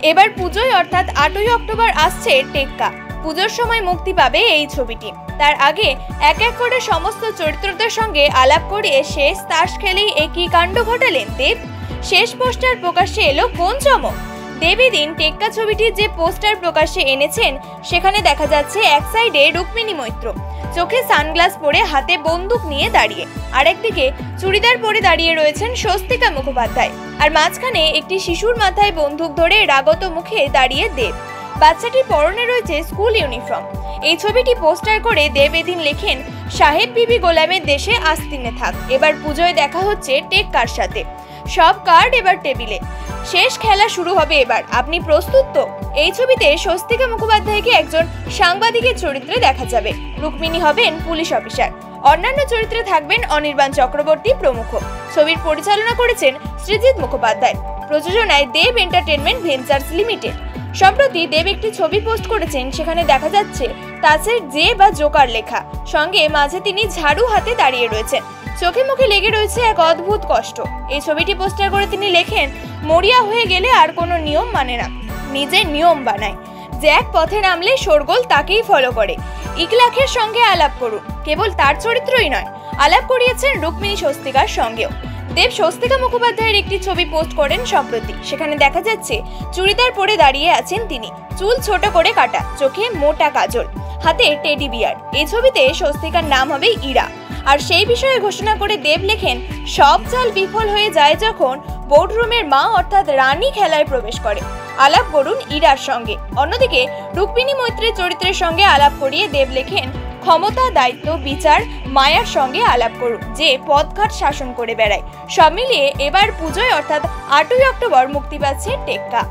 এবার পুজোয় অর্থাৎ 8ই অক্টোবর আসছে টেক্কা। পুজোর সময় মুক্তি পাবে এই ছবিটি। তার আগে এক এক করে সমস্ত চরিত্রদের সঙ্গে আলাপ করিয়ে শেষ তাস খেলেই একই কাণ্ড ঘটালেন দেব। শেষ পোস্টার প্রকাশ্যে এলো কোন চমক! দেব এদিন টেক্কা ছবিটির যে পোস্টার প্রকাশ্যে এনেছেন সেখানে দেখা যাচ্ছে এক সাইডে রুক্মিণী মৈত্র চোখে সানগ্লাস পরে হাতে বন্দুক নিয়ে দাঁড়িয়ে, আর একদিকে চুড়িদার পরে দাঁড়িয়ে রয়েছেন স্বস্তিকা মুখোপাধ্যায়, আর মাঝখানে একটি শিশুর মাথায় বন্দুক ধরে রাগত মুখে দাঁড়িয়ে দেব। বাচ্চাটির পরনে রয়েছে স্কুল ইউনিফর্ম। এই ছবিটি পোস্টার করে দেব এদিন লেখেন, সাহেব বিবি গোলামের দেশে আস্তিনে থাক। এবার পুজোয় দেখা হচ্ছে টেক্কার সাথে। সব কার্ড এবার টেবিলে। শেষ খেলা শুরু হবে এবার। আপনি প্রস্তুত তো? এই ছবিতে স্বস্তিকা মুখোপাধ্যায়কে একজন সাংবাদিকের চরিত্রে দেখা যাবে। রুক্মিণী হবেন পুলিশ অফিসার। অন্যান্য চরিত্রে থাকবেন অনির্বাণ চক্রবর্তী প্রমুখ। ছবির পরিচালনা করেছেন সৃজিত মুখোপাধ্যায়। প্রযোজনায় দেব এন্টারটেনমেন্ট ভেঞ্চার্স লিমিটেড। সম্প্রতি দেব একটি ছবি পোস্ট করেছেন, সেখানে দেখা যাচ্ছে তাসের জে বা জোকার লেখা, সঙ্গে মাঝে তিনি ঝাড়ু হাতে দাঁড়িয়ে রয়েছেন। চোখে মুখে লেগে রয়েছে এক অদ্ভুত কষ্ট। এই ছবিটি পোস্টার করে তিনি লেখেন, মরিয়া হয়ে গেলে আর কোনো নিয়ম মানে না, নিজের নিয়ম বানায়। জ্যাক পথে নামলে শোরগোল তাকেই ফলো করে। ইকলাখের সঙ্গে আলাপ করুন। কেবল তার চরিত্রই নয়, আলাপ করিয়েছেন রুক্মিণী স্বস্তিকার সঙ্গেও। দেব স্বস্তিকা মুখোপাধ্যায়ের একটি ছবি পোস্ট করেন সম্প্রতি। সেখানে দেখা যাচ্ছে চুড়িদার পরে দাঁড়িয়ে আছেন তিনি, চুল ছোট করে কাটা, চোখে মোটা কাজল, হাতে টেডি বিয়ার। এই ছবিতে স্বস্তিকার নাম হবে ইরা। আর সেই বিষয়ে ঘোষণা করে দেব লেখেন, সব চাল বিফল হয়ে যায় যখন বোর্ডরুমের মা অর্থাৎ রানী খেলায় প্রবেশ করে। আলাপ করুন ইরার সঙ্গে। অন্যদিকে রুক্মিণী মৈত্রের চরিত্রের সঙ্গে আলাপ করিয়ে দেব লেখেন, ক্ষমতা, দায়িত্ব, বিচার, মায়ার সঙ্গে আলাপ করুন, যে পথঘাট শাসন করে বেড়ায়। সব মিলিয়ে এবার পুজোয় অর্থাৎ 8ই অক্টোবর মুক্তি পাচ্ছে টেক্কা।